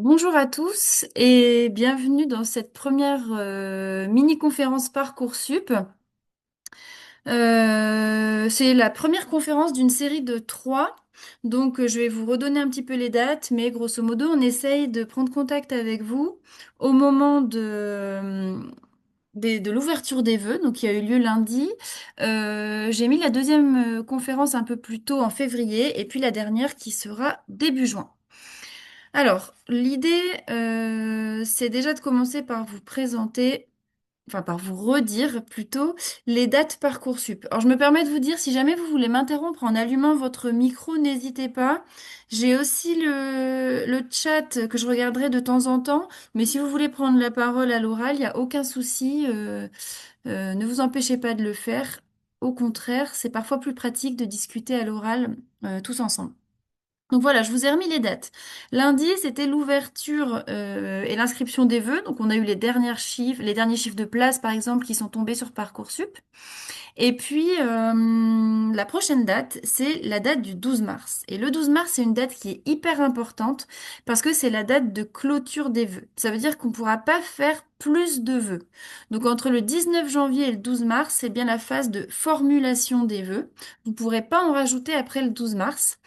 Bonjour à tous et bienvenue dans cette première mini-conférence Parcoursup. C'est la première conférence d'une série de trois, donc je vais vous redonner un petit peu les dates, mais grosso modo on essaye de prendre contact avec vous au moment de l'ouverture des vœux, donc qui a eu lieu lundi. J'ai mis la deuxième conférence un peu plus tôt en février et puis la dernière qui sera début juin. Alors, l'idée, c'est déjà de commencer par vous présenter, enfin par vous redire plutôt, les dates Parcoursup. Alors, je me permets de vous dire, si jamais vous voulez m'interrompre en allumant votre micro, n'hésitez pas. J'ai aussi le chat que je regarderai de temps en temps, mais si vous voulez prendre la parole à l'oral, il n'y a aucun souci. Ne vous empêchez pas de le faire. Au contraire, c'est parfois plus pratique de discuter à l'oral, tous ensemble. Donc voilà, je vous ai remis les dates. Lundi, c'était l'ouverture et l'inscription des vœux. Donc on a eu les derniers chiffres de place, par exemple, qui sont tombés sur Parcoursup. Et puis la prochaine date, c'est la date du 12 mars. Et le 12 mars, c'est une date qui est hyper importante parce que c'est la date de clôture des vœux. Ça veut dire qu'on ne pourra pas faire plus de vœux. Donc entre le 19 janvier et le 12 mars, c'est bien la phase de formulation des vœux. Vous ne pourrez pas en rajouter après le 12 mars.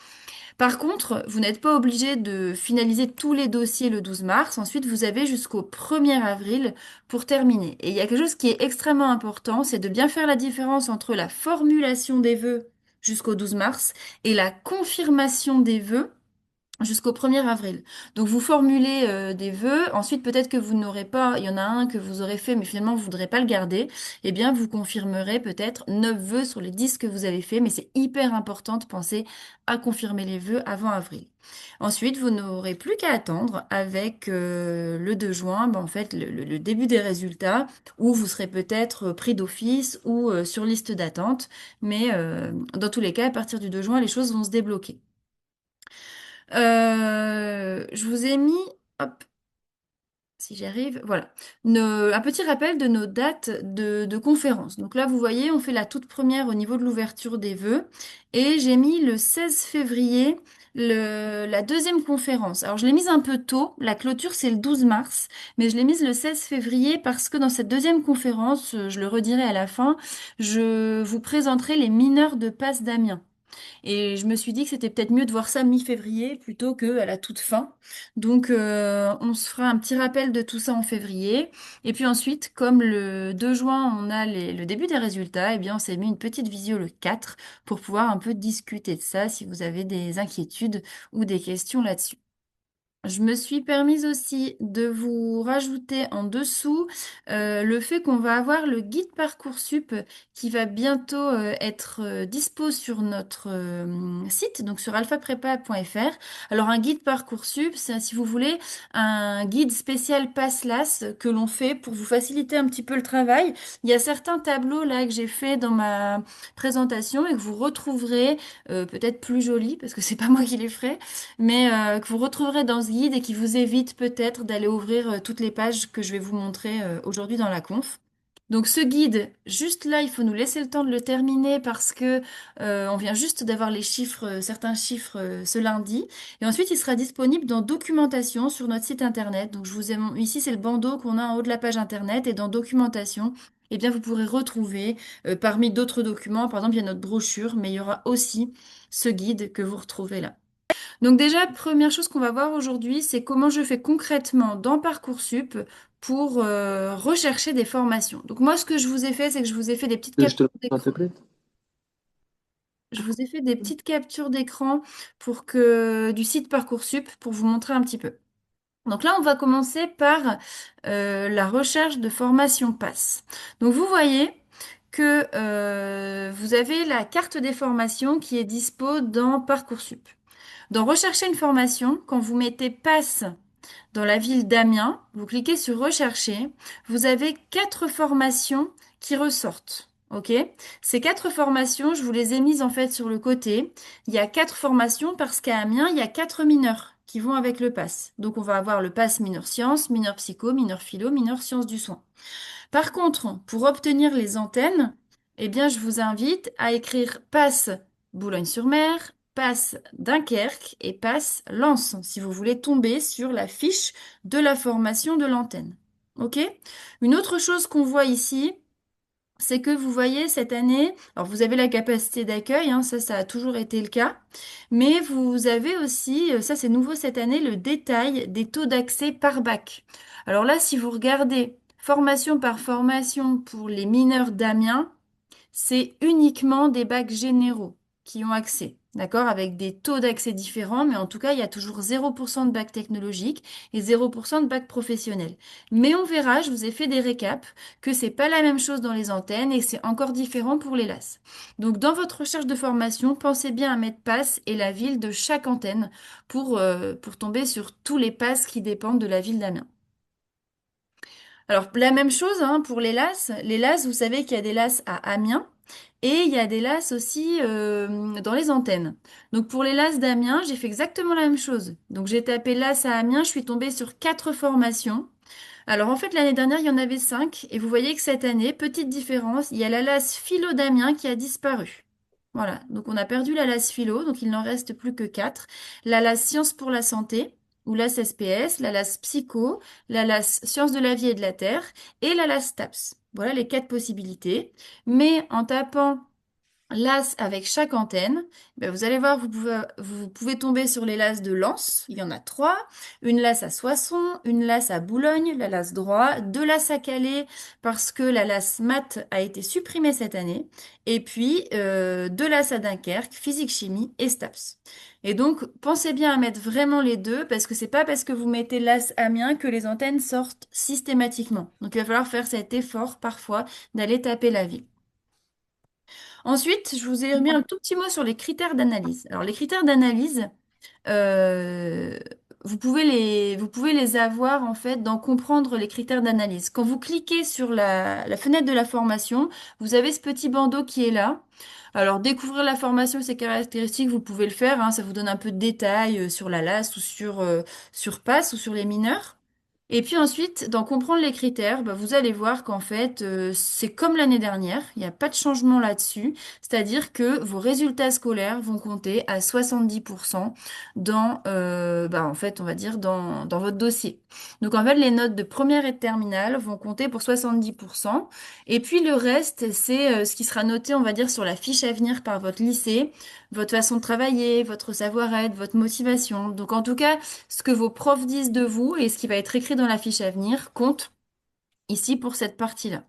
Par contre, vous n'êtes pas obligé de finaliser tous les dossiers le 12 mars. Ensuite, vous avez jusqu'au 1er avril pour terminer. Et il y a quelque chose qui est extrêmement important, c'est de bien faire la différence entre la formulation des vœux jusqu'au 12 mars et la confirmation des vœux jusqu'au 1er avril. Donc vous formulez des vœux, ensuite peut-être que vous n'aurez pas, il y en a un que vous aurez fait mais finalement vous ne voudrez pas le garder, eh bien vous confirmerez peut-être 9 vœux sur les 10 que vous avez fait, mais c'est hyper important de penser à confirmer les vœux avant avril. Ensuite, vous n'aurez plus qu'à attendre avec le 2 juin, ben, en fait le début des résultats, où vous serez peut-être pris d'office ou sur liste d'attente, mais dans tous les cas, à partir du 2 juin, les choses vont se débloquer. Je vous ai mis, hop, si j'y arrive, voilà, un petit rappel de nos dates de conférence. Donc là, vous voyez, on fait la toute première au niveau de l'ouverture des vœux et j'ai mis le 16 février la deuxième conférence. Alors, je l'ai mise un peu tôt, la clôture c'est le 12 mars, mais je l'ai mise le 16 février parce que dans cette deuxième conférence, je le redirai à la fin, je vous présenterai les mineurs de Passe d'Amiens. Et je me suis dit que c'était peut-être mieux de voir ça mi-février plutôt qu'à la toute fin. Donc, on se fera un petit rappel de tout ça en février. Et puis ensuite, comme le 2 juin, on a le début des résultats, eh bien, on s'est mis une petite visio le 4 pour pouvoir un peu discuter de ça si vous avez des inquiétudes ou des questions là-dessus. Je me suis permise aussi de vous rajouter en dessous le fait qu'on va avoir le guide Parcoursup qui va bientôt être dispo sur notre site, donc sur alphaprépa.fr. Alors un guide Parcoursup, c'est si vous voulez un guide spécial Passlas que l'on fait pour vous faciliter un petit peu le travail. Il y a certains tableaux là que j'ai fait dans ma présentation et que vous retrouverez peut-être plus jolis parce que c'est pas moi qui les ferai mais que vous retrouverez dans ce guide et qui vous évite peut-être d'aller ouvrir toutes les pages que je vais vous montrer aujourd'hui dans la conf. Donc ce guide, juste là, il faut nous laisser le temps de le terminer parce que on vient juste d'avoir les chiffres, certains chiffres ce lundi. Et ensuite, il sera disponible dans documentation sur notre site internet. Donc je vous ai, ici, c'est le bandeau qu'on a en haut de la page internet et dans documentation, eh bien, vous pourrez retrouver parmi d'autres documents, par exemple, il y a notre brochure, mais il y aura aussi ce guide que vous retrouvez là. Donc déjà, première chose qu'on va voir aujourd'hui, c'est comment je fais concrètement dans Parcoursup pour rechercher des formations. Donc moi, ce que je vous ai fait, c'est que je vous ai fait des petites Je te captures s'il te d'écran. plaît. Je vous ai fait des petites captures d'écran pour que du site Parcoursup pour vous montrer un petit peu. Donc là, on va commencer par la recherche de formation PASS. Donc vous voyez que vous avez la carte des formations qui est dispo dans Parcoursup. Dans Rechercher une formation, quand vous mettez PASS dans la ville d'Amiens, vous cliquez sur Rechercher, vous avez quatre formations qui ressortent. Ok? Ces quatre formations, je vous les ai mises en fait sur le côté. Il y a quatre formations parce qu'à Amiens, il y a quatre mineurs qui vont avec le pass. Donc on va avoir le pass mineur sciences, mineur psycho, mineur philo, mineur sciences du soin. Par contre, pour obtenir les antennes, eh bien je vous invite à écrire pass Boulogne-sur-Mer, passe Dunkerque et passe Lens, si vous voulez tomber sur la fiche de la formation de l'antenne. OK? Une autre chose qu'on voit ici, c'est que vous voyez cette année, alors vous avez la capacité d'accueil, hein, ça a toujours été le cas, mais vous avez aussi, ça c'est nouveau cette année, le détail des taux d'accès par bac. Alors là, si vous regardez formation par formation pour les mineurs d'Amiens, c'est uniquement des bacs généraux qui ont accès, d'accord? Avec des taux d'accès différents, mais en tout cas, il y a toujours 0% de bac technologique et 0% de bac professionnel. Mais on verra, je vous ai fait des récaps, que c'est pas la même chose dans les antennes et c'est encore différent pour les LAS. Donc, dans votre recherche de formation, pensez bien à mettre pass et la ville de chaque antenne pour tomber sur tous les passes qui dépendent de la ville d'Amiens. Alors, la même chose hein, pour les LAS. Les LAS, vous savez qu'il y a des LAS à Amiens et il y a des LAS aussi dans les antennes. Donc, pour les LAS d'Amiens, j'ai fait exactement la même chose. Donc, j'ai tapé LAS à Amiens, je suis tombée sur 4 formations. Alors, en fait, l'année dernière, il y en avait 5. Et vous voyez que cette année, petite différence, il y a la LAS Philo d'Amiens qui a disparu. Voilà, donc on a perdu la LAS Philo, donc il n'en reste plus que 4. La LAS Sciences pour la santé, ou LAS SPS, la LAS Psycho, la LAS Sciences de la vie et de la terre, et la LAS TAPS. Voilà les 4 possibilités. Mais en tapant LAS avec chaque antenne, ben vous allez voir, vous pouvez tomber sur les LAS de Lens, il y en a 3, une LAS à Soissons, une LAS à Boulogne, la LAS droit, 2 LAS à Calais parce que la LAS maths a été supprimée cette année, et puis 2 LAS à Dunkerque, physique, chimie et STAPS. Et donc, pensez bien à mettre vraiment les deux parce que c'est pas parce que vous mettez LAS Amiens que les antennes sortent systématiquement. Donc, il va falloir faire cet effort parfois d'aller taper la ville. Ensuite, je vous ai remis un tout petit mot sur les critères d'analyse. Alors, les critères d'analyse, euh, vous pouvez les avoir en fait dans comprendre les critères d'analyse. Quand vous cliquez sur la fenêtre de la formation, vous avez ce petit bandeau qui est là. Alors, découvrir la formation, ses caractéristiques, vous pouvez le faire, hein, ça vous donne un peu de détails sur la LAS ou sur PASS ou sur les mineurs. Et puis ensuite, dans comprendre les critères, bah, vous allez voir qu'en fait, c'est comme l'année dernière, il n'y a pas de changement là-dessus. C'est-à-dire que vos résultats scolaires vont compter à 70% bah, en fait, on va dire dans votre dossier. Donc en fait, les notes de première et de terminale vont compter pour 70%. Et puis le reste, c'est ce qui sera noté, on va dire, sur la fiche à venir par votre lycée, votre façon de travailler, votre savoir-être, votre motivation. Donc en tout cas, ce que vos profs disent de vous et ce qui va être écrit dans la fiche à venir compte ici pour cette partie-là.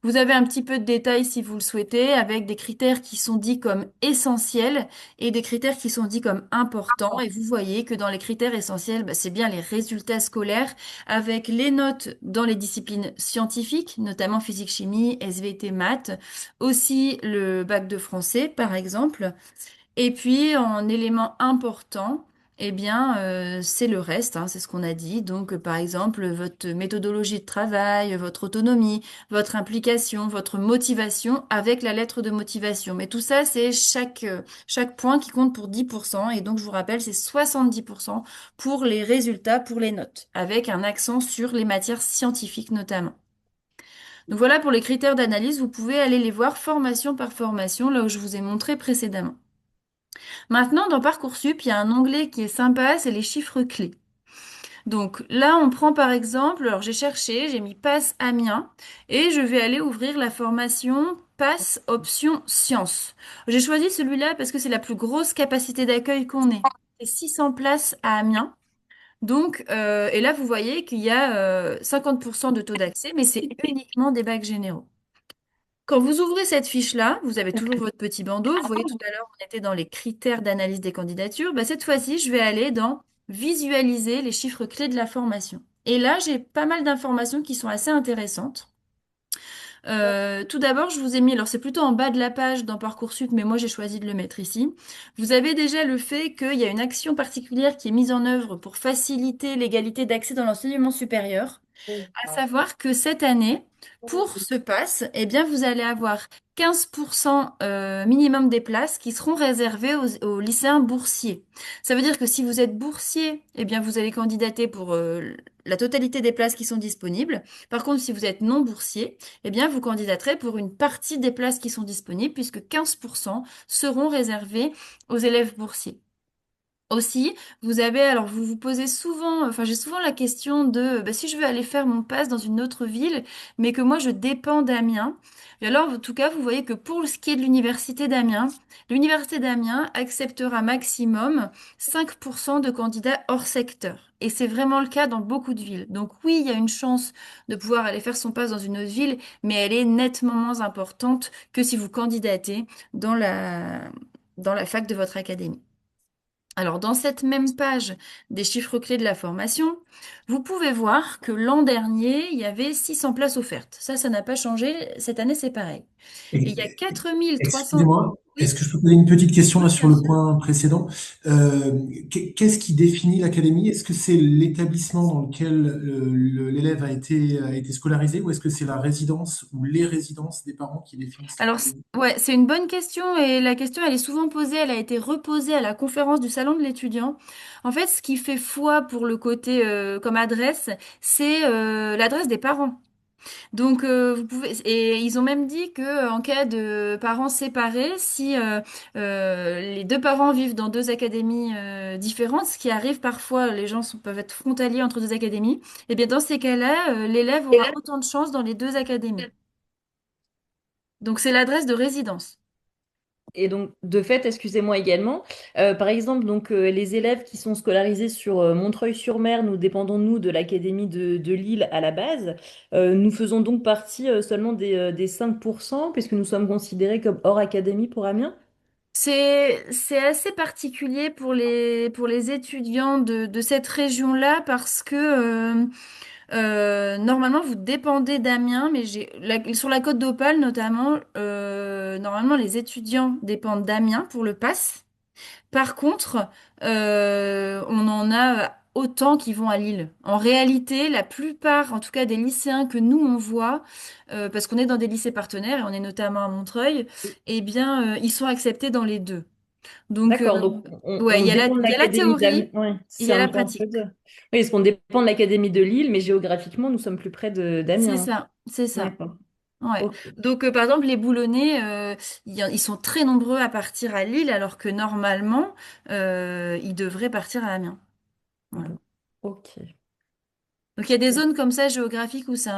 Vous avez un petit peu de détails si vous le souhaitez, avec des critères qui sont dits comme essentiels et des critères qui sont dits comme importants. Et vous voyez que dans les critères essentiels, bah, c'est bien les résultats scolaires, avec les notes dans les disciplines scientifiques, notamment physique, chimie, SVT, maths, aussi le bac de français, par exemple. Et puis, en élément important, eh bien, c'est le reste, hein, c'est ce qu'on a dit. Donc, par exemple, votre méthodologie de travail, votre autonomie, votre implication, votre motivation avec la lettre de motivation. Mais tout ça, c'est chaque point qui compte pour 10%. Et donc, je vous rappelle, c'est 70% pour les résultats, pour les notes, avec un accent sur les matières scientifiques notamment. Donc voilà pour les critères d'analyse, vous pouvez aller les voir formation par formation, là où je vous ai montré précédemment. Maintenant, dans Parcoursup, il y a un onglet qui est sympa, c'est les chiffres clés. Donc là, on prend par exemple, alors j'ai cherché, j'ai mis Pass Amiens et je vais aller ouvrir la formation Pass option sciences. J'ai choisi celui-là parce que c'est la plus grosse capacité d'accueil qu'on ait. C'est 600 places à Amiens. Donc, et là, vous voyez qu'il y a 50% de taux d'accès, mais c'est uniquement des bacs généraux. Quand vous ouvrez cette fiche-là, vous avez toujours votre petit bandeau. Vous voyez tout à l'heure, on était dans les critères d'analyse des candidatures. Bah, cette fois-ci, je vais aller dans visualiser les chiffres clés de la formation. Et là, j'ai pas mal d'informations qui sont assez intéressantes. Tout d'abord, je vous ai mis, alors c'est plutôt en bas de la page dans Parcoursup, mais moi j'ai choisi de le mettre ici. Vous avez déjà le fait qu'il y a une action particulière qui est mise en œuvre pour faciliter l'égalité d'accès dans l'enseignement supérieur. À savoir que cette année, pour ce pass, eh bien, vous allez avoir 15% minimum des places qui seront réservées aux lycéens boursiers. Ça veut dire que si vous êtes boursier, eh bien, vous allez candidater pour la totalité des places qui sont disponibles. Par contre, si vous êtes non boursier, eh bien, vous candidaterez pour une partie des places qui sont disponibles puisque 15% seront réservées aux élèves boursiers. Aussi, vous avez, alors vous vous posez souvent, enfin j'ai souvent la question de bah, si je veux aller faire mon pass dans une autre ville, mais que moi je dépends d'Amiens. Et alors, en tout cas, vous voyez que pour ce qui est de l'université d'Amiens acceptera maximum 5% de candidats hors secteur. Et c'est vraiment le cas dans beaucoup de villes. Donc oui, il y a une chance de pouvoir aller faire son pass dans une autre ville, mais elle est nettement moins importante que si vous candidatez dans dans la fac de votre académie. Alors, dans cette même page des chiffres clés de la formation, vous pouvez voir que l'an dernier, il y avait 600 places offertes. Ça n'a pas changé. Cette année, c'est pareil. Et il y a Et- 4300... Excusez-moi, est-ce Oui, que je peux poser une petite question là oui, sur bien le sûr. point précédent? Qu'est-ce qui définit l'académie? Est-ce que c'est l'établissement dans lequel l'élève a été scolarisé ou est-ce que c'est la résidence ou les résidences des parents qui définissent Alors, l'académie? ouais, c'est une bonne question et la question, elle est souvent posée. Elle a été reposée à la conférence du Salon de l'étudiant. En fait, ce qui fait foi pour le côté comme adresse, c'est l'adresse des parents. Donc, vous pouvez, et ils ont même dit que en cas de parents séparés, si les deux parents vivent dans deux académies différentes, ce qui arrive parfois, peuvent être frontaliers entre deux académies, et bien dans ces cas-là, l'élève aura autant de chances dans les deux académies. Donc, c'est l'adresse de résidence. Et donc, de fait, excusez-moi également, par exemple, les élèves qui sont scolarisés sur Montreuil-sur-Mer, nous dépendons, nous, de l'Académie de Lille à la base. Nous faisons donc partie seulement des 5%, puisque nous sommes considérés comme hors académie pour Amiens. C'est assez particulier pour les étudiants de cette région-là parce que normalement vous dépendez d'Amiens, mais sur la Côte d'Opale notamment, normalement les étudiants dépendent d'Amiens pour le pass. Par contre, on en a autant qui vont à Lille. En réalité, la plupart, en tout cas des lycéens que nous on voit, parce qu'on est dans des lycées partenaires et on est notamment à Montreuil, eh bien, ils sont acceptés dans les deux. Donc, D'accord, donc ouais, on dépend de il y a la l'Académie théorie d'Amiens. Ouais, et il c'est y a un la peu entre pratique. les deux. Oui, parce qu'on dépend de l'Académie de Lille, mais géographiquement, nous sommes plus près C'est d'Amiens. ça, c'est ça. D'accord. Ouais. Ok. Donc, par exemple, les Boulonnais, ils sont très nombreux à partir à Lille, alors que normalement, ils devraient partir à Amiens. Voilà. Bon. Ok. Donc, il y a des zones comme ça géographiques où c'est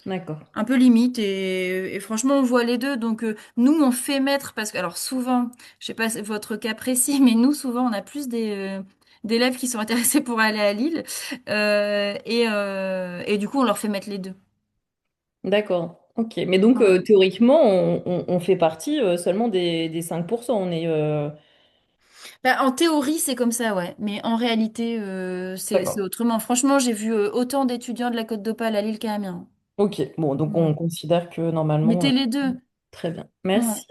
D'accord. un peu limite et franchement, on voit les deux. Donc, nous, on fait mettre, parce que, alors souvent, je sais pas si votre cas précis, mais nous, souvent, on a plus d'élèves qui sont intéressés pour aller à Lille. Et du coup, on leur fait mettre les deux. D'accord. Ok. Mais donc, Voilà. théoriquement, on fait partie seulement des 5%. On est. Bah, en théorie, c'est comme ça, ouais. Mais en réalité, c'est D'accord. autrement. Franchement, j'ai vu autant d'étudiants de la Côte d'Opale à Lille qu'à Amiens. Ok. Bon, donc Voilà. on considère que normalement. Mettez les deux. Très bien. Ouais. Merci.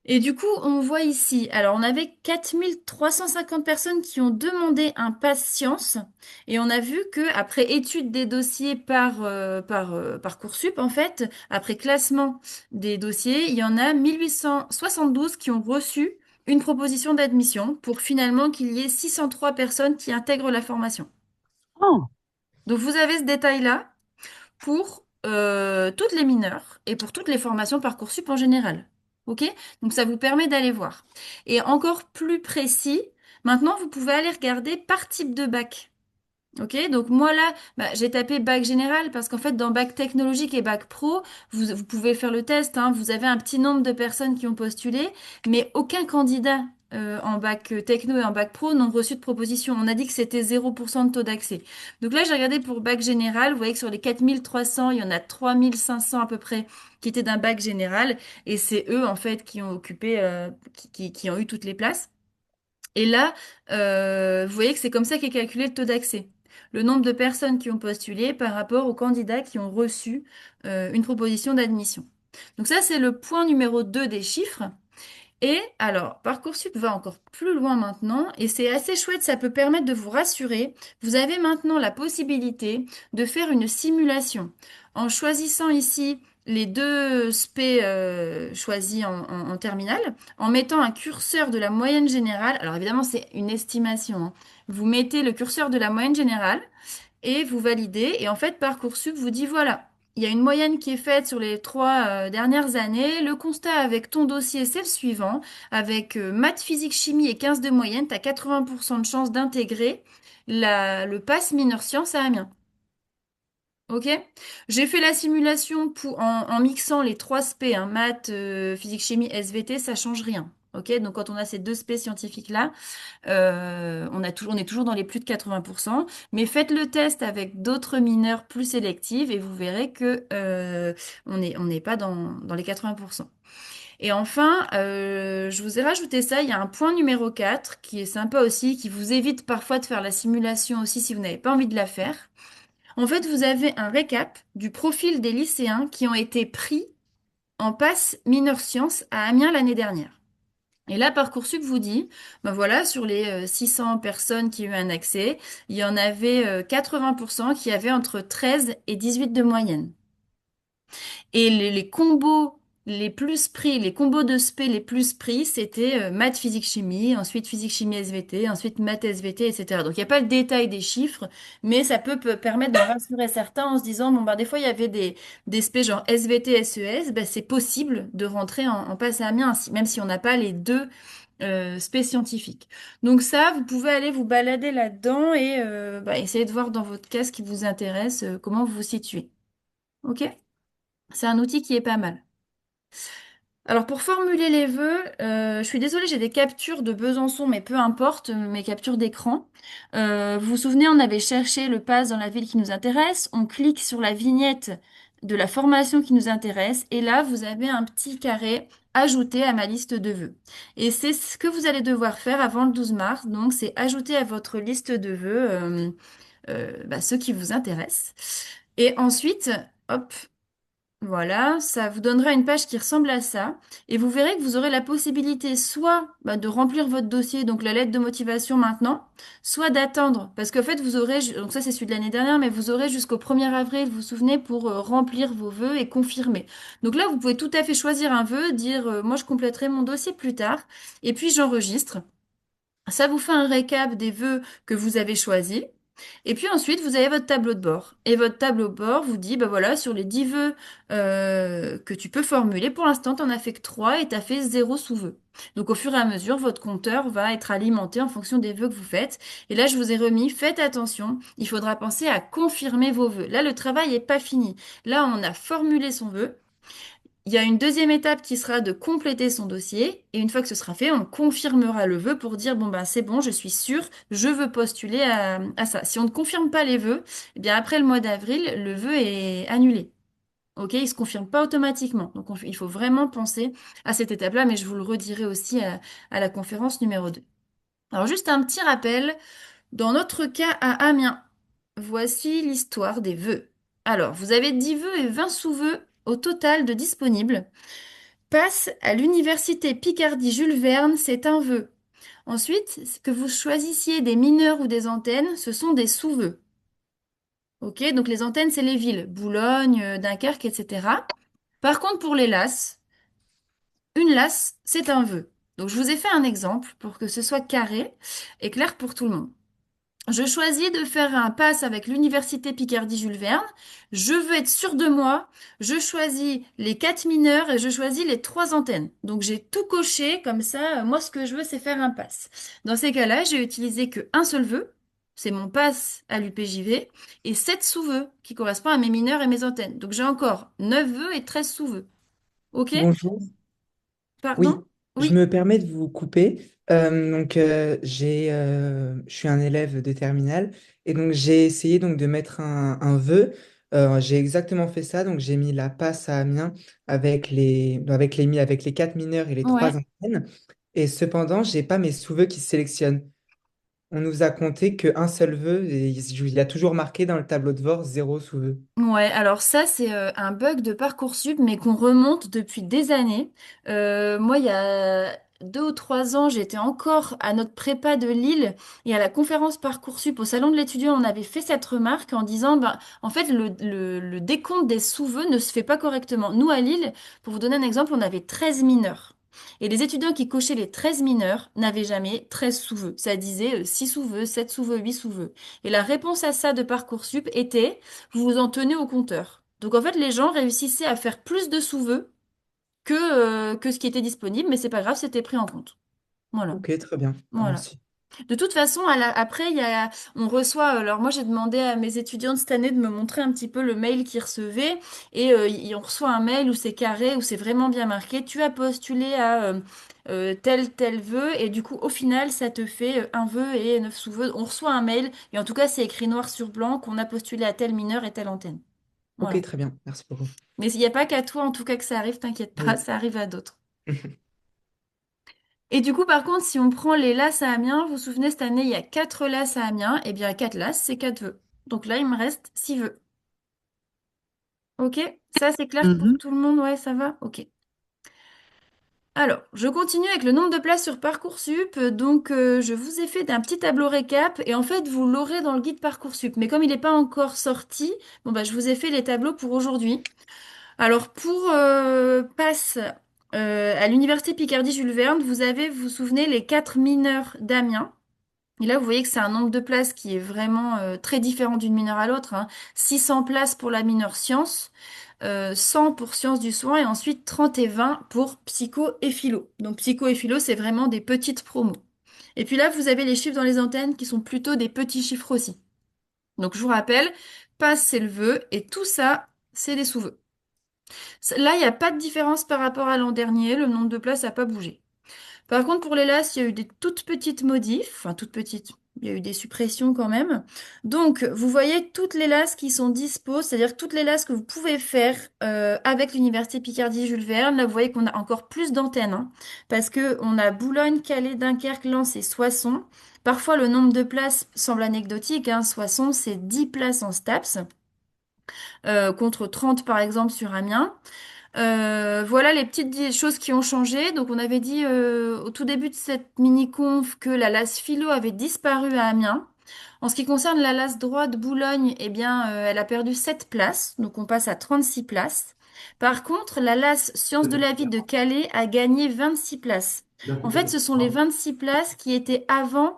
Et du coup, on voit ici, alors on avait 4350 personnes qui ont demandé un pass science et on a vu que après étude des dossiers par Parcoursup, en fait, après classement des dossiers, il y en a 1872 qui ont reçu une proposition d'admission pour finalement qu'il y ait 603 personnes qui intègrent la formation. Oh. Donc vous avez ce détail-là pour toutes les mineures et pour toutes les formations Parcoursup en général. OK? Donc ça vous permet d'aller voir. Et encore plus précis, maintenant vous pouvez aller regarder par type de bac. Ok, donc moi là, bah, j'ai tapé bac général parce qu'en fait, dans bac technologique et bac pro, vous pouvez faire le test, hein, vous avez un petit nombre de personnes qui ont postulé, mais aucun candidat en bac techno et en bac pro n'ont reçu de proposition. On a dit que c'était 0% de taux d'accès. Donc là, j'ai regardé pour bac général, vous voyez que sur les 4300, il y en a 3500 à peu près qui étaient d'un bac général, et c'est eux en fait qui ont occupé, qui ont eu toutes les places. Et là, vous voyez que c'est comme ça qu'est calculé le taux d'accès. Le nombre de personnes qui ont postulé par rapport aux candidats qui ont reçu une proposition d'admission. Donc ça, c'est le point numéro 2 des chiffres. Et alors, Parcoursup va encore plus loin maintenant, et c'est assez chouette, ça peut permettre de vous rassurer. Vous avez maintenant la possibilité de faire une simulation en choisissant ici les deux spé choisis en terminale, en mettant un curseur de la moyenne générale. Alors évidemment, c'est une estimation, hein. Vous mettez le curseur de la moyenne générale et vous validez. Et en fait, Parcoursup vous dit, voilà, il y a une moyenne qui est faite sur les 3 dernières années. Le constat avec ton dossier, c'est le suivant. Avec maths, physique, chimie et 15 de moyenne, tu as 80% de chances d'intégrer le pass mineur sciences à Amiens. Ok? J'ai fait la simulation en mixant les trois spé, hein, maths, physique, chimie, SVT, ça change rien. Ok? Donc quand on a ces deux spé scientifiques-là, on est toujours dans les plus de 80%, mais faites le test avec d'autres mineurs plus sélectives et vous verrez que on n'est pas dans les 80%. Et enfin, je vous ai rajouté ça, il y a un point numéro 4 qui est sympa aussi, qui vous évite parfois de faire la simulation aussi si vous n'avez pas envie de la faire. En fait, vous avez un récap du profil des lycéens qui ont été pris en passe mineure sciences à Amiens l'année dernière. Et là, Parcoursup vous dit, ben voilà, sur les 600 personnes qui ont eu un accès, il y en avait 80% qui avaient entre 13 et 18 de moyenne. Et les combos les plus pris, les combos de spé les plus pris, c'était maths, physique, chimie, ensuite physique, chimie, SVT, ensuite maths, SVT, etc. Donc il n'y a pas le détail des chiffres, mais ça peut permettre de rassurer certains en se disant, bon, ben, des fois il y avait des spé genre SVT, SES, ben, c'est possible de rentrer en passe à Amiens, même si on n'a pas les deux spé scientifiques. Donc ça, vous pouvez aller vous balader là-dedans et bah, essayer de voir dans votre cas ce qui vous intéresse, comment vous vous situez. OK? C'est un outil qui est pas mal. Alors pour formuler les vœux, je suis désolée, j'ai des captures de Besançon, mais peu importe, mes captures d'écran. Vous vous souvenez, on avait cherché le pass dans la ville qui nous intéresse. On clique sur la vignette de la formation qui nous intéresse. Et là, vous avez un petit carré ajouté à ma liste de vœux. Et c'est ce que vous allez devoir faire avant le 12 mars. Donc, c'est ajouter à votre liste de vœux bah, ceux qui vous intéressent. Et ensuite, hop. Voilà, ça vous donnera une page qui ressemble à ça. Et vous verrez que vous aurez la possibilité soit bah, de remplir votre dossier, donc la lettre de motivation maintenant, soit d'attendre. Parce qu'en fait, vous aurez, donc ça c'est celui de l'année dernière, mais vous aurez jusqu'au 1er avril, vous vous souvenez, pour remplir vos vœux et confirmer. Donc là, vous pouvez tout à fait choisir un vœu, dire moi je compléterai mon dossier plus tard, et puis j'enregistre. Ça vous fait un récap des vœux que vous avez choisis. Et puis ensuite, vous avez votre tableau de bord. Et votre tableau de bord vous dit, bah voilà, sur les 10 vœux que tu peux formuler, pour l'instant, tu n'en as fait que 3 et tu as fait 0 sous-vœux. Donc au fur et à mesure, votre compteur va être alimenté en fonction des vœux que vous faites. Et là, je vous ai remis, faites attention, il faudra penser à confirmer vos vœux. Là, le travail n'est pas fini. Là, on a formulé son vœu. Il y a une deuxième étape qui sera de compléter son dossier. Et une fois que ce sera fait, on confirmera le vœu pour dire, bon, ben, c'est bon, je suis sûre, je veux postuler à ça. Si on ne confirme pas les vœux, eh bien, après le mois d'avril, le vœu est annulé. OK? Il ne se confirme pas automatiquement. Donc, il faut vraiment penser à cette étape-là, mais je vous le redirai aussi à la conférence numéro 2. Alors, juste un petit rappel. Dans notre cas à Amiens, voici l'histoire des vœux. Alors, vous avez 10 vœux et 20 sous-vœux au total de disponibles. Passe à l'université Picardie-Jules Verne, c'est un vœu. Ensuite, que vous choisissiez des mineurs ou des antennes, ce sont des sous-vœux. Ok, donc les antennes, c'est les villes, Boulogne, Dunkerque, etc. Par contre, pour les LAS, une LAS, c'est un vœu. Donc je vous ai fait un exemple pour que ce soit carré et clair pour tout le monde. Je choisis de faire un pass avec l'Université Picardie-Jules Verne. Je veux être sûre de moi. Je choisis les 4 mineurs et je choisis les 3 antennes. Donc j'ai tout coché comme ça. Moi, ce que je veux, c'est faire un pass. Dans ces cas-là, j'ai utilisé qu'un seul vœu. C'est mon pass à l'UPJV et 7 sous-vœux qui correspondent à mes mineurs et mes antennes. Donc j'ai encore 9 vœux et 13 sous-vœux. OK? Bonjour. Pardon? Oui, je Oui. me permets de vous couper. Je suis un élève de terminale et donc j'ai essayé donc de mettre un vœu. J'ai exactement fait ça. Donc j'ai mis la passe à Amiens avec les 4 mineurs et les 3 Ouais. antennes. Et cependant, j'ai pas mes sous-vœux qui se sélectionnent. On nous a compté qu'un seul vœu et il y a toujours marqué dans le tableau de bord 0 sous-vœu. Ouais, alors ça c'est un bug de Parcoursup mais qu'on remonte depuis des années. Moi il y a 2 ou 3 ans, j'étais encore à notre prépa de Lille et à la conférence Parcoursup au Salon de l'étudiant, on avait fait cette remarque en disant, bah, en fait, le décompte des sous-vœux ne se fait pas correctement. Nous, à Lille, pour vous donner un exemple, on avait 13 mineurs. Et les étudiants qui cochaient les 13 mineurs n'avaient jamais 13 sous-vœux. Ça disait 6 sous-vœux, 7 sous-vœux, 8 sous-vœux. Et la réponse à ça de Parcoursup était, vous vous en tenez au compteur. Donc en fait, les gens réussissaient à faire plus de sous-vœux que ce qui était disponible, mais c'est pas grave, c'était pris en compte. Voilà. Ok, très bien. Ah, Voilà. merci. De toute façon, après, on reçoit. Alors, moi, j'ai demandé à mes étudiantes cette année de me montrer un petit peu le mail qu'ils recevaient. Et on reçoit un mail où c'est carré, où c'est vraiment bien marqué. Tu as postulé à tel vœu. Et du coup, au final, ça te fait un vœu et 9 sous-vœux. On reçoit un mail. Et en tout cas, c'est écrit noir sur blanc qu'on a postulé à tel mineur et telle antenne. Ok, Voilà. très bien. Merci beaucoup. Mais il n'y a pas qu'à toi, en tout cas, que ça arrive, t'inquiète pas, Oui. ça arrive à d'autres. Et du coup, par contre, si on prend les LAS à Amiens, vous vous souvenez, cette année, il y a 4 LAS à Amiens. Eh bien, 4 LAS, c'est 4 vœux. Donc là, il me reste 6 vœux. Ok? Ça, c'est clair pour Mhm. tout le monde? Ouais, ça va? Ok. Alors, je continue avec le nombre de places sur Parcoursup. Donc, je vous ai fait un petit tableau récap. Et en fait, vous l'aurez dans le guide Parcoursup. Mais comme il n'est pas encore sorti, bon, bah, je vous ai fait les tableaux pour aujourd'hui. Alors, pour passe à l'Université Picardie-Jules Verne, vous vous souvenez, les 4 mineurs d'Amiens. Et là, vous voyez que c'est un nombre de places qui est vraiment très différent d'une mineure à l'autre, hein. 600 places pour la mineure sciences, 100 pour sciences du soin et ensuite 30 et 20 pour psycho et philo. Donc psycho et philo, c'est vraiment des petites promos. Et puis là, vous avez les chiffres dans les antennes qui sont plutôt des petits chiffres aussi. Donc je vous rappelle, passe, c'est le vœu et tout ça, c'est des sous-vœux. Là, il n'y a pas de différence par rapport à l'an dernier, le nombre de places n'a pas bougé. Par contre, pour les LAS, il y a eu des toutes petites modifs, enfin toutes petites, il y a eu des suppressions quand même. Donc, vous voyez toutes les LAS qui sont dispo, c'est-à-dire toutes les LAS que vous pouvez faire avec l'Université Picardie-Jules Verne. Là, vous voyez qu'on a encore plus d'antennes, hein, parce que on a Boulogne, Calais, Dunkerque, Lens et Soissons. Parfois, le nombre de places semble anecdotique, hein. Soissons, c'est 10 places en STAPS, contre 30 par exemple sur Amiens. Voilà les petites choses qui ont changé. Donc, on avait dit au tout début de cette mini-conf que la LAS philo avait disparu à Amiens. En ce qui concerne la LAS droit de Boulogne, eh bien, elle a perdu 7 places. Donc, on passe à 36 places. Par contre, la LAS sciences de la vie de Calais a gagné 26 places. En fait, ce sont les 26 places qui étaient avant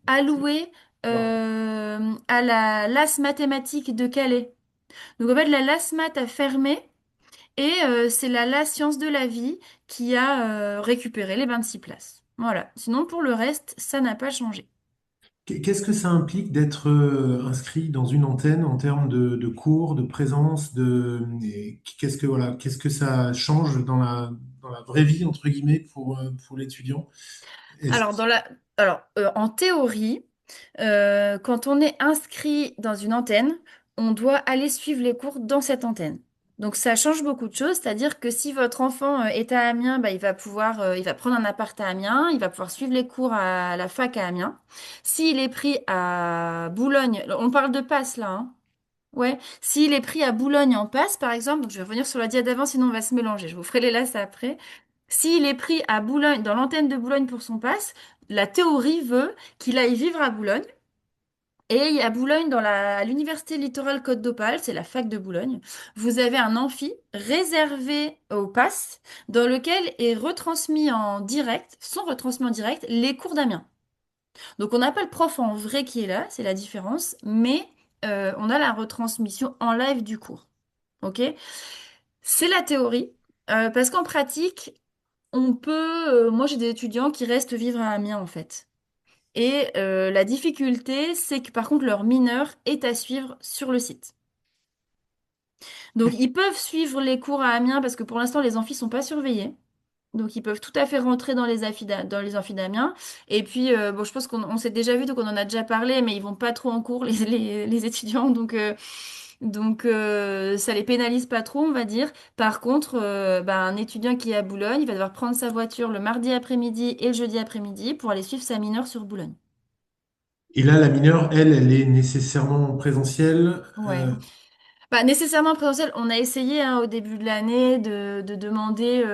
allouées à la LAS mathématiques de Calais. Donc, en fait, la LAS maths a fermé. Et c'est la Science de la vie qui a récupéré les 26 places. Voilà. Sinon, pour le reste, ça n'a pas changé. Qu'est-ce que ça implique d'être inscrit dans une antenne en termes de cours, de présence, et qu'est-ce que ça change dans la vraie vie, entre guillemets, pour l'étudiant? Est-ce- Alors, en théorie, quand on est inscrit dans une antenne, on doit aller suivre les cours dans cette antenne. Donc ça change beaucoup de choses, c'est-à-dire que si votre enfant est à Amiens, bah, il va prendre un appart à Amiens, il va pouvoir suivre les cours à la fac à Amiens. S'il est pris à Boulogne, on parle de passe là, hein. Ouais, s'il est pris à Boulogne en passe, par exemple, donc je vais revenir sur la diade d'avant, sinon on va se mélanger. Je vous ferai les lasses après. S'il est pris à Boulogne, dans l'antenne de Boulogne pour son passe, la théorie veut qu'il aille vivre à Boulogne. Et à Boulogne, à l'Université Littorale Côte d'Opale, c'est la fac de Boulogne, vous avez un amphi réservé au pass dans lequel sont retransmis en direct les cours d'Amiens. Donc on n'a pas le prof en vrai qui est là, c'est la différence, mais on a la retransmission en live du cours. Ok? C'est la théorie, parce qu'en pratique, moi j'ai des étudiants qui restent vivre à Amiens en fait. Et la difficulté, c'est que par contre leur mineur est à suivre sur le site. Donc ils peuvent suivre les cours à Amiens parce que pour l'instant les amphis sont pas surveillés. Donc ils peuvent tout à fait rentrer dans les amphis d'Amiens. Et puis bon, je pense qu'on s'est déjà vu, donc on en a déjà parlé, mais ils vont pas trop en cours les étudiants, donc ça les pénalise pas trop, on va dire. Par contre, bah, un étudiant qui est à Boulogne, il va devoir prendre sa voiture le mardi après-midi et le jeudi après-midi pour aller suivre sa mineure sur Boulogne. Et là, la mineure, elle est nécessairement présentielle. Ouais. Bah, nécessairement en présentiel, on a essayé hein, au début de l'année de demander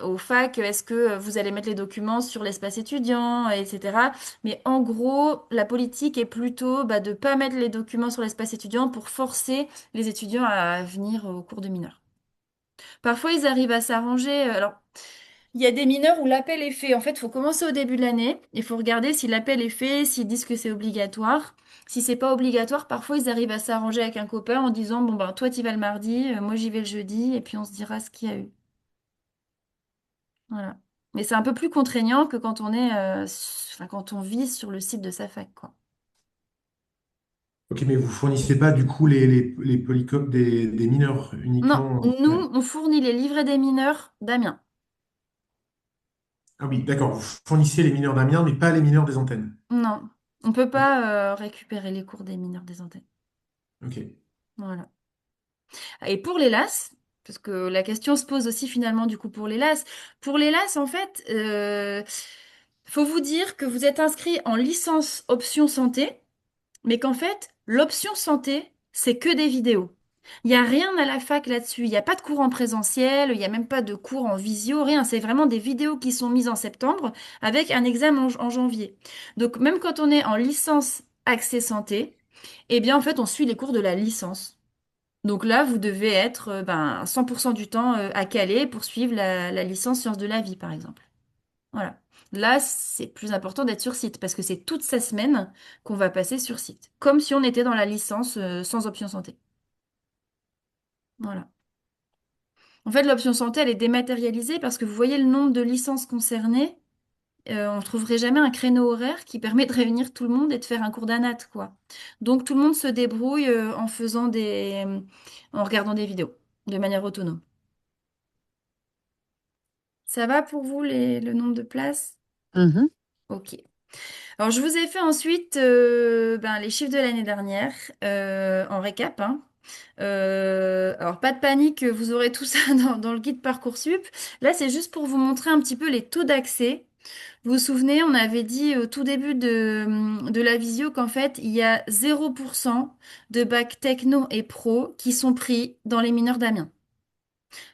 aux facs est-ce que vous allez mettre les documents sur l'espace étudiant, etc. Mais en gros, la politique est plutôt de ne pas mettre les documents sur l'espace étudiant pour forcer les étudiants à venir au cours de mineurs. Parfois, ils arrivent à s'arranger. Alors, il y a des mineurs où l'appel est fait. En fait, il faut commencer au début de l'année. Il faut regarder si l'appel est fait, s'ils disent que c'est obligatoire. Si c'est pas obligatoire, parfois ils arrivent à s'arranger avec un copain en disant, bon ben toi tu vas le mardi, moi j'y vais le jeudi, et puis on se dira ce qu'il y a eu. Voilà. Mais c'est un peu plus contraignant que quand on est, quand on vit sur le site de sa fac, quoi. Ok, mais vous fournissez pas du coup les polycopies des mineurs Non, uniquement. nous on fournit les livrets des mineurs d'Amiens. Ah oui, d'accord, vous fournissez les mineurs d'Amiens, mais pas les mineurs des antennes. Non, on peut pas récupérer les cours des mineurs des antennes. Ok. Voilà. Et pour les LAS, parce que la question se pose aussi finalement du coup pour les LAS. Pour les LAS, en fait, faut vous dire que vous êtes inscrit en licence option santé, mais qu'en fait, l'option santé, c'est que des vidéos. Il n'y a rien à la fac là-dessus. Il n'y a pas de cours en présentiel, il n'y a même pas de cours en visio, rien. C'est vraiment des vidéos qui sont mises en septembre avec un examen en janvier. Donc même quand on est en licence accès santé, eh bien en fait, on suit les cours de la licence. Donc là, vous devez être 100% du temps à Calais pour suivre la licence sciences de la vie, par exemple. Voilà. Là, c'est plus important d'être sur site parce que c'est toute sa semaine qu'on va passer sur site, comme si on était dans la licence sans option santé. Voilà. En fait, l'option santé, elle est dématérialisée parce que vous voyez le nombre de licences concernées. On ne trouverait jamais un créneau horaire qui permet de réunir tout le monde et de faire un cours d'anat, quoi. Donc tout le monde se débrouille en regardant des vidéos de manière autonome. Ça va pour vous le nombre de places? Mhm. Ok. Alors je vous ai fait ensuite les chiffres de l'année dernière en récap, hein. Alors pas de panique, vous aurez tout ça dans le guide Parcoursup. Là c'est juste pour vous montrer un petit peu les taux d'accès. Vous vous souvenez, on avait dit au tout début de la visio qu'en fait il y a 0% de bac techno et pro qui sont pris dans les mineurs d'Amiens.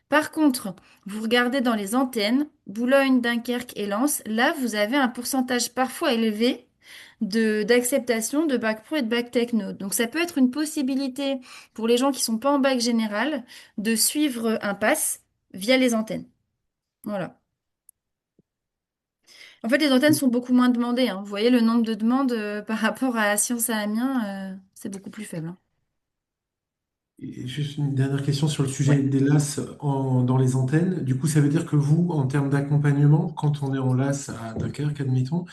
Par contre, vous regardez dans les antennes, Boulogne, Dunkerque et Lens, là, vous avez un pourcentage parfois élevé d'acceptation de bac pro et de bac techno. Donc, ça peut être une possibilité pour les gens qui sont pas en bac général de suivre un pass via les antennes. Voilà. En fait, les antennes sont beaucoup moins demandées, hein. Vous voyez, le nombre de demandes par rapport à Sciences à Amiens, c'est beaucoup plus faible, hein. Et juste une dernière question sur le sujet Ouais. des LAS dans les antennes. Du coup, ça veut dire que vous, en termes d'accompagnement, quand on est en LAS à Dunkerque, admettons,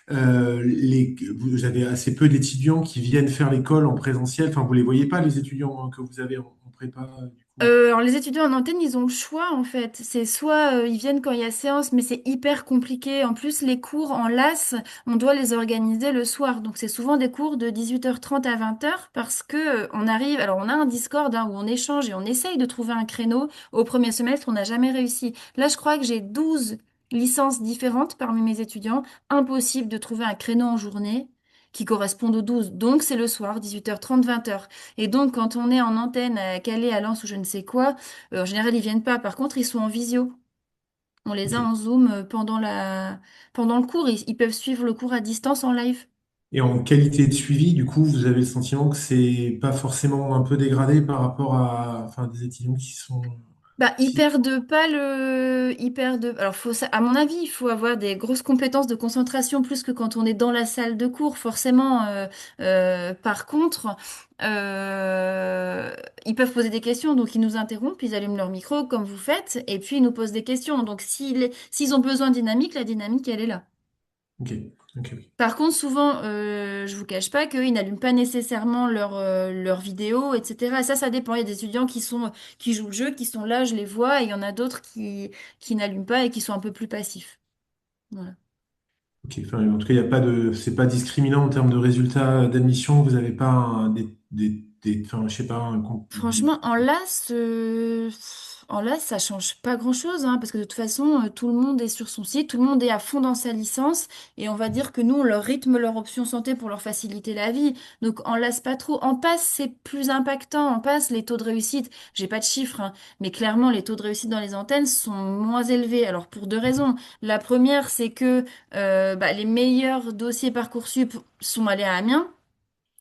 vous avez assez peu d'étudiants qui viennent faire l'école en présentiel. Enfin, vous les voyez pas, les étudiants hein, que vous avez en prépa, du coup. Alors les étudiants en antenne, ils ont le choix en fait. C'est soit ils viennent quand il y a séance, mais c'est hyper compliqué. En plus, les cours en LAS, on doit les organiser le soir. Donc c'est souvent des cours de 18h30 à 20h parce que on arrive, alors on a un Discord hein, où on échange et on essaye de trouver un créneau. Au premier semestre, on n'a jamais réussi. Là, je crois que j'ai 12 licences différentes parmi mes étudiants. Impossible de trouver un créneau en journée qui corresponde aux 12. Donc c'est le soir, 18h30, 20h. Et donc, quand on est en antenne à Calais, à Lens ou je ne sais quoi, en général, ils viennent pas. Par contre, ils sont en visio. On les a Ok. en Zoom pendant le cours. Ils peuvent suivre le cours à distance en live. Et en qualité de suivi, du coup, vous avez le sentiment que c'est pas forcément un peu dégradé par rapport à, enfin, des étudiants qui sont, Bah, ils qui, perdent pas le... Ils perdent... Alors, à mon avis, il faut avoir des grosses compétences de concentration plus que quand on est dans la salle de cours, forcément. Par contre, euh, ils peuvent poser des questions, donc ils nous interrompent, ils allument leur micro, comme vous faites, et puis ils nous posent des questions. Donc, s'ils ont besoin de dynamique, la dynamique, elle est là. ok, ok, oui. Par contre, souvent, je vous cache pas qu'ils n'allument pas nécessairement leur vidéo, etc. Et ça dépend. Il y a des étudiants qui jouent le jeu, qui sont là, je les vois, et il y en a d'autres qui n'allument pas et qui sont un peu plus passifs. Voilà. Ok, enfin, en tout cas, il y a pas de, c'est pas discriminant en termes de résultats d'admission. Vous n'avez pas enfin, je sais pas, Franchement, en LAS, En là, ça change pas grand-chose, hein, parce que de toute façon, tout le monde est sur son site, tout le monde est à fond dans sa licence, et on va dire que nous, on leur rythme leur option santé pour leur faciliter la vie. Donc, on lasse pas trop. En passe, c'est plus impactant. En passe, les taux de réussite, j'ai pas de chiffres, hein, mais clairement, les taux de réussite dans les antennes sont moins élevés. Alors, pour deux raisons. La première, c'est que les meilleurs dossiers Parcoursup sont allés à Amiens.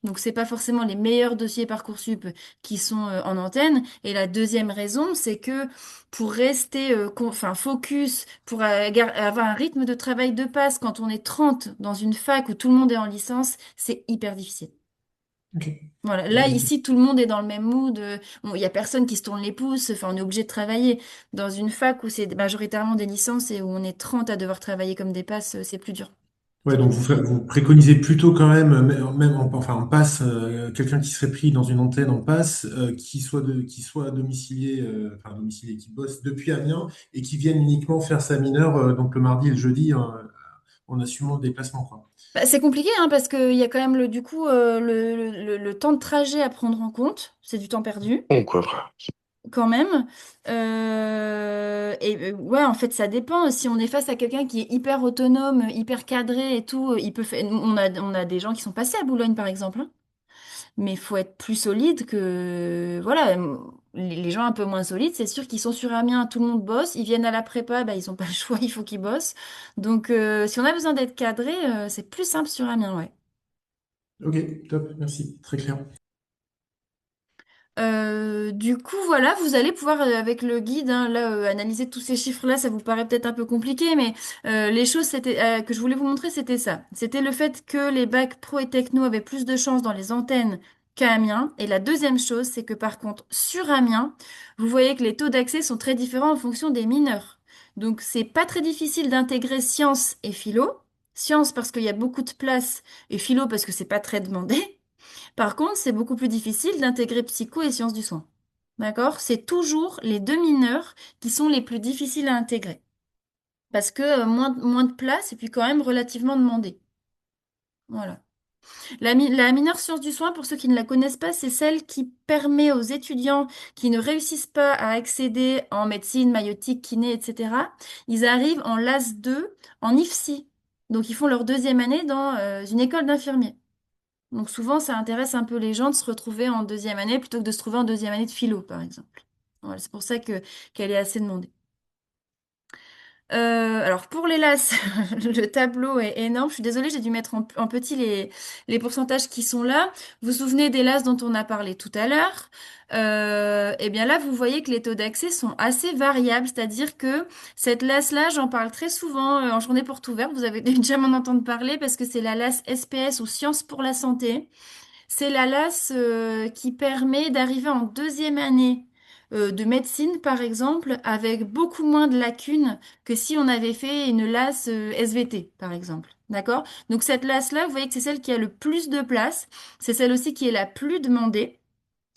Donc, c'est pas forcément les meilleurs dossiers Parcoursup qui sont en antenne. Et la deuxième raison, c'est que pour rester focus, pour avoir un rythme de travail de passe quand on est 30 dans une fac où tout le monde est en licence, c'est hyper difficile. Ok. Voilà. Là, Et ici, tout le monde est dans le même mood. Bon, il y a personne qui se tourne les pouces. Enfin, on est obligé de travailler. Dans une fac où c'est majoritairement des licences et où on est 30 à devoir travailler comme des passes, c'est plus dur. ouais, C'est donc plus vous, difficile. vous préconisez plutôt quand même, même enfin en passe, quelqu'un qui serait pris dans une antenne en passe, qui soit domicilié, enfin domicilié, qui bosse depuis Amiens et qui vienne uniquement faire sa mineure, donc le mardi et le jeudi, en assumant le déplacement, quoi. Bah, c'est compliqué hein, parce qu'il y a quand même du coup le temps de trajet à prendre en compte. C'est du temps perdu Bon, quoi, frère. quand même. Ouais, en fait, ça dépend. Si on est face à quelqu'un qui est hyper autonome, hyper cadré et tout, il peut faire. On a des gens qui sont passés à Boulogne par exemple, hein. Mais il faut être plus solide que... Voilà, les gens un peu moins solides, c'est sûr qu'ils sont sur Amiens, tout le monde bosse, ils viennent à la prépa, bah, ils n'ont pas le choix, il faut qu'ils bossent. Donc, si on a besoin d'être cadré, c'est plus simple sur Amiens, ouais. Ok, top, merci, très clair. Du coup, voilà, vous allez pouvoir, avec le guide, hein, là, analyser tous ces chiffres-là, ça vous paraît peut-être un peu compliqué, mais les choses que je voulais vous montrer, c'était ça. C'était le fait que les bacs pro et techno avaient plus de chances dans les antennes qu'à Amiens. Et la deuxième chose, c'est que par contre, sur Amiens, vous voyez que les taux d'accès sont très différents en fonction des mineurs. Donc, c'est pas très difficile d'intégrer sciences et philo. Sciences parce qu'il y a beaucoup de place et philo parce que c'est pas très demandé. Par contre, c'est beaucoup plus difficile d'intégrer psycho et sciences du soin. D'accord? C'est toujours les deux mineurs qui sont les plus difficiles à intégrer. Parce que moins de place et puis quand même relativement demandé. Voilà. La mineure sciences du soin, pour ceux qui ne la connaissent pas, c'est celle qui permet aux étudiants qui ne réussissent pas à accéder en médecine, maïotique, kiné, etc. Ils arrivent en LAS 2, en IFSI. Donc ils font leur deuxième année dans une école d'infirmiers. Donc souvent, ça intéresse un peu les gens de se retrouver en deuxième année plutôt que de se trouver en deuxième année de philo, par exemple. Voilà, c'est pour ça qu'elle est assez demandée. Alors pour les LAS, le tableau est énorme. Je suis désolée, j'ai dû mettre en petit les pourcentages qui sont là. Vous vous souvenez des LAS dont on a parlé tout à l'heure? Eh bien là, vous voyez que les taux d'accès sont assez variables, c'est-à-dire que cette LAS-là, j'en parle très souvent en journée porte ouverte. Vous avez déjà m'en entendre parler parce que c'est la LAS SPS ou Sciences pour la santé. C'est la LAS qui permet d'arriver en deuxième année de médecine, par exemple, avec beaucoup moins de lacunes que si on avait fait une LAS SVT, par exemple. D'accord? Donc cette LAS-là, vous voyez que c'est celle qui a le plus de place. C'est celle aussi qui est la plus demandée.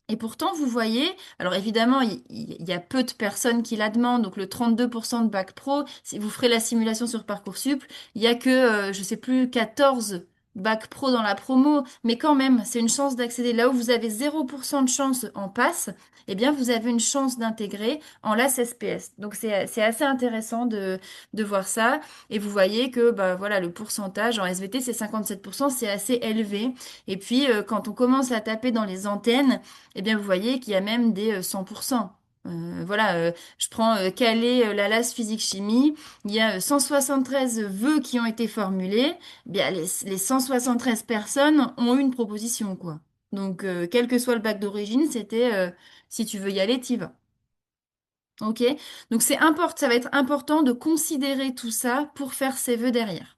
Et pourtant, vous voyez, alors évidemment, il y a peu de personnes qui la demandent, donc le 32% de bac pro, si vous ferez la simulation sur Parcoursup, il y a que, je sais plus, 14 bac pro dans la promo, mais quand même, c'est une chance d'accéder. Là où vous avez 0% de chance en passe, eh bien, vous avez une chance d'intégrer en LAS SPS. Donc, c'est assez intéressant de voir ça. Et vous voyez que, bah, voilà, le pourcentage en SVT, c'est 57%, c'est assez élevé. Et puis, quand on commence à taper dans les antennes, eh bien, vous voyez qu'il y a même des 100%. Voilà, je prends Calais, la LAS physique-chimie, il y a 173 vœux qui ont été formulés. Eh bien, les 173 personnes ont eu une proposition, quoi. Donc, quel que soit le bac d'origine, c'était si tu veux y aller, t'y vas. Ok? Donc, ça va être important de considérer tout ça pour faire ses vœux derrière.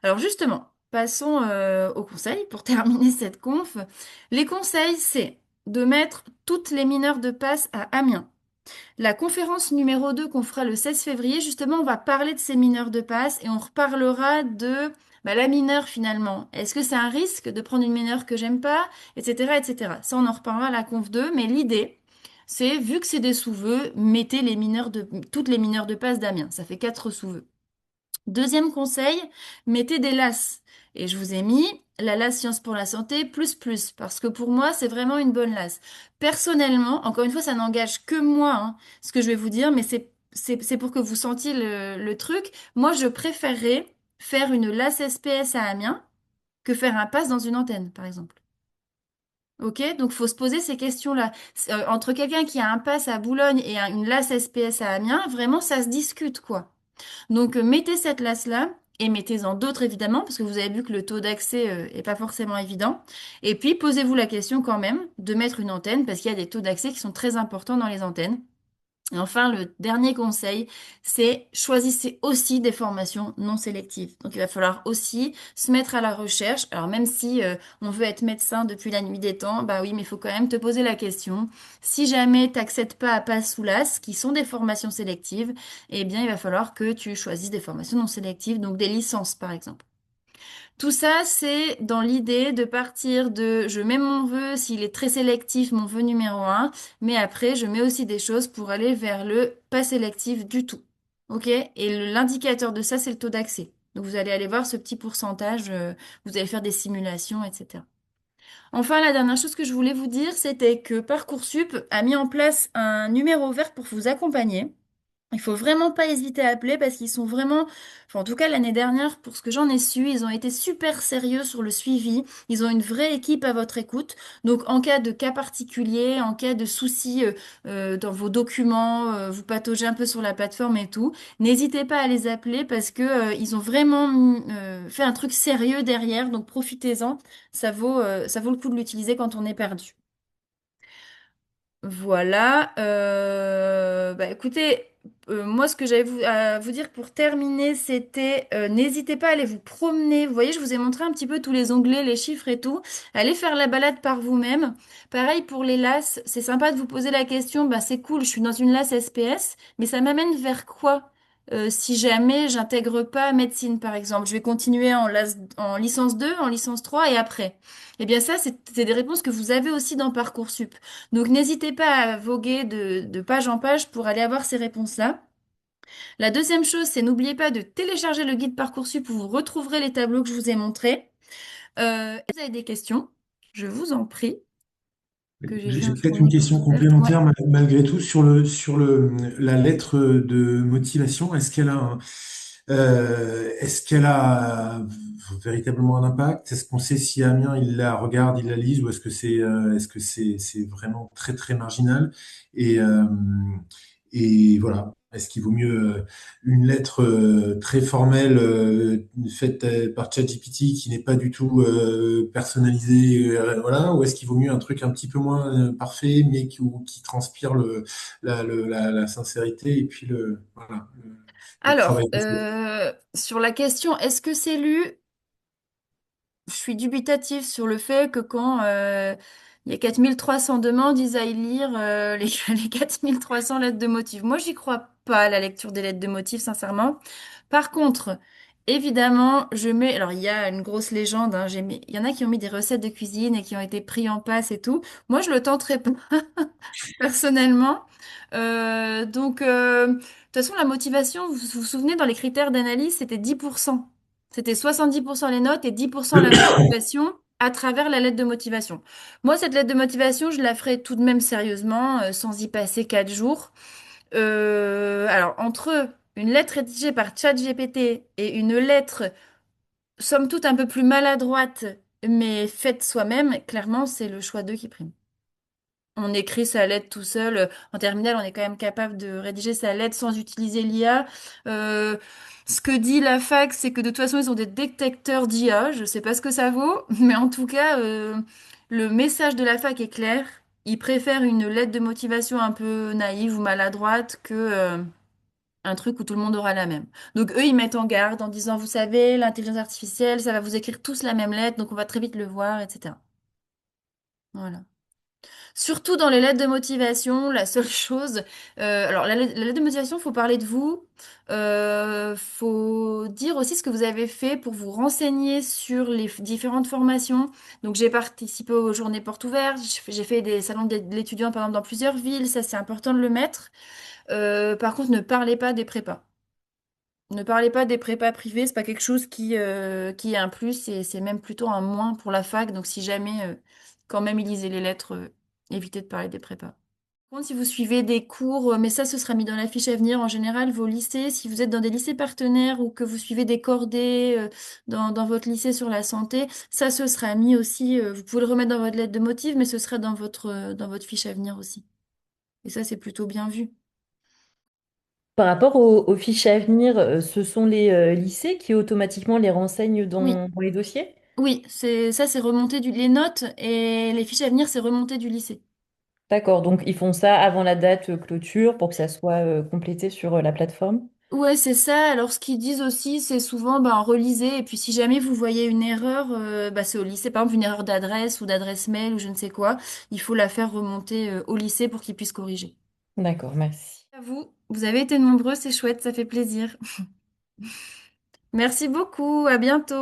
Alors justement, passons aux conseils pour terminer cette conf. Les conseils, c'est de mettre toutes les mineures de passe à Amiens. La conférence numéro 2 qu'on fera le 16 février, justement, on va parler de ces mineurs de passe et on reparlera de la mineure finalement. Est-ce que c'est un risque de prendre une mineure que j'aime pas, etc., etc. Ça, on en reparlera à la conf 2, mais l'idée, c'est, vu que c'est des sous-vœux, mettez toutes les mineurs de passe d'Amiens. Ça fait 4 sous-vœux. Deuxième conseil, mettez des LAS. Et je vous ai mis la LAS Sciences pour la santé parce que pour moi, c'est vraiment une bonne LAS. Personnellement, encore une fois, ça n'engage que moi, hein, ce que je vais vous dire, mais c'est pour que vous sentiez le truc. Moi, je préférerais faire une LAS SPS à Amiens que faire un pass dans une antenne, par exemple. Ok, donc faut se poser ces questions-là. Entre quelqu'un qui a un pass à Boulogne et une LAS SPS à Amiens, vraiment, ça se discute, quoi. Donc, mettez cette LAS-là et mettez-en d'autres, évidemment, parce que vous avez vu que le taux d'accès est pas forcément évident. Et puis, posez-vous la question quand même de mettre une antenne, parce qu'il y a des taux d'accès qui sont très importants dans les antennes. Et enfin, le dernier conseil, c'est choisissez aussi des formations non sélectives. Donc, il va falloir aussi se mettre à la recherche. Alors, même si on veut être médecin depuis la nuit des temps, bah oui, mais il faut quand même te poser la question. Si jamais tu n'accèdes pas à PASS ou LAS, qui sont des formations sélectives, eh bien, il va falloir que tu choisisses des formations non sélectives, donc des licences, par exemple. Tout ça, c'est dans l'idée de partir de je mets mon vœu, s'il est très sélectif, mon vœu numéro un, mais après, je mets aussi des choses pour aller vers le pas sélectif du tout. OK? Et l'indicateur de ça, c'est le taux d'accès. Donc, vous allez aller voir ce petit pourcentage, vous allez faire des simulations, etc. Enfin, la dernière chose que je voulais vous dire, c'était que Parcoursup a mis en place un numéro vert pour vous accompagner. Il faut vraiment pas hésiter à appeler parce qu'ils sont vraiment, enfin en tout cas l'année dernière, pour ce que j'en ai su, ils ont été super sérieux sur le suivi. Ils ont une vraie équipe à votre écoute. Donc en cas de cas particulier, en cas de soucis dans vos documents, vous pataugez un peu sur la plateforme et tout, n'hésitez pas à les appeler parce que ils ont vraiment fait un truc sérieux derrière. Donc profitez-en, ça vaut le coup de l'utiliser quand on est perdu. Voilà. Bah, écoutez, moi, ce que j'avais à vous dire pour terminer, c'était n'hésitez pas à aller vous promener. Vous voyez, je vous ai montré un petit peu tous les onglets, les chiffres et tout. Allez faire la balade par vous-même. Pareil pour les LAS, c'est sympa de vous poser la question. Bah, c'est cool, je suis dans une LAS SPS, mais ça m'amène vers quoi? Si jamais j'intègre pas médecine, par exemple, je vais continuer en licence 2, en licence 3 et après. Eh bien, ça, c'est des réponses que vous avez aussi dans Parcoursup. Donc n'hésitez pas à voguer de page en page pour aller avoir ces réponses-là. La deuxième chose, c'est n'oubliez pas de télécharger le guide Parcoursup où vous retrouverez les tableaux que je vous ai montrés. Si vous avez des questions, je vous en prie, que j'ai vu J'ai votre peut-être une micro question ouverte. Ouais. complémentaire malgré tout sur la lettre de motivation. Est-ce qu'elle a véritablement un impact? Est-ce qu'on sait si Amiens il la regarde, il la lise, ou est-ce que c'est vraiment très très marginal? Et, euh, et voilà. Est-ce qu'il vaut mieux une lettre très formelle faite par ChatGPT qui n'est pas du tout personnalisée, voilà, ou est-ce qu'il vaut mieux un truc un petit peu moins parfait, mais qui transpire la sincérité et puis le Alors, travail passé? sur la question, est-ce que c'est lu? Je suis dubitative sur le fait que quand il y a 4300 demandes, ils aillent lire les 4300 lettres de motifs. Moi, j'y crois pas à la lecture des lettres de motifs, sincèrement. Par contre, évidemment, je mets. Alors, il y a une grosse légende, hein, il y en a qui ont mis des recettes de cuisine et qui ont été pris en passe et tout. Moi, je le tenterai pas, personnellement. De toute façon, la motivation, vous vous souvenez, dans les critères d'analyse, c'était 10%. C'était 70% les notes et 10% la motivation à travers la lettre de motivation. Moi, cette lettre de motivation, je la ferai tout de même sérieusement, sans y passer 4 jours. Alors, entre une lettre rédigée par ChatGPT et une lettre, somme toute, un peu plus maladroite, mais faite soi-même, clairement, c'est le choix 2 qui prime. On écrit sa lettre tout seul. En terminale, on est quand même capable de rédiger sa lettre sans utiliser l'IA. Euh, Ce que dit la fac, c'est que de toute façon, ils ont des détecteurs d'IA. Je sais pas ce que ça vaut, mais en tout cas, le message de la fac est clair. Ils préfèrent une lettre de motivation un peu naïve ou maladroite que, un truc où tout le monde aura la même. Donc eux, ils mettent en garde en disant, vous savez, l'intelligence artificielle, ça va vous écrire tous la même lettre, donc on va très vite le voir, etc. Voilà. Surtout dans les lettres de motivation, la seule chose, alors la lettre de motivation, faut parler de vous, faut dire aussi ce que vous avez fait pour vous renseigner sur les différentes formations. Donc j'ai participé aux journées portes ouvertes, j'ai fait des salons de l'étudiant par exemple dans plusieurs villes, ça c'est important de le mettre. Par contre, ne parlez pas des prépas. Ne parlez pas des prépas privés, c'est pas quelque chose qui est un plus, c'est même plutôt un moins pour la fac. Donc si jamais, quand même, ils lisaient les lettres, évitez de parler des prépas. Par contre, si vous suivez des cours, mais ça, ce sera mis dans la fiche à venir. En général, vos lycées, si vous êtes dans des lycées partenaires ou que vous suivez des cordées dans votre lycée sur la santé, ça, ce sera mis aussi. Vous pouvez le remettre dans votre lettre de motif, mais ce sera dans votre fiche à venir aussi. Et ça, c'est plutôt bien vu. Par rapport aux fiches à venir, ce sont les lycées qui automatiquement les renseignent Oui, dans les dossiers? oui, c'est remonté les notes et les fiches à venir, c'est remonté du lycée. D'accord, donc ils font ça avant la date clôture pour que ça soit complété sur la plateforme? Ouais, c'est ça. Alors, ce qu'ils disent aussi, c'est souvent, ben, relisez. Et puis, si jamais vous voyez une erreur, bah, c'est au lycée, par exemple, une erreur d'adresse ou d'adresse mail ou je ne sais quoi, il faut la faire remonter, au lycée pour qu'ils puissent corriger. D'accord, merci. À vous, vous avez été nombreux, c'est chouette, ça fait plaisir. Merci beaucoup, à bientôt.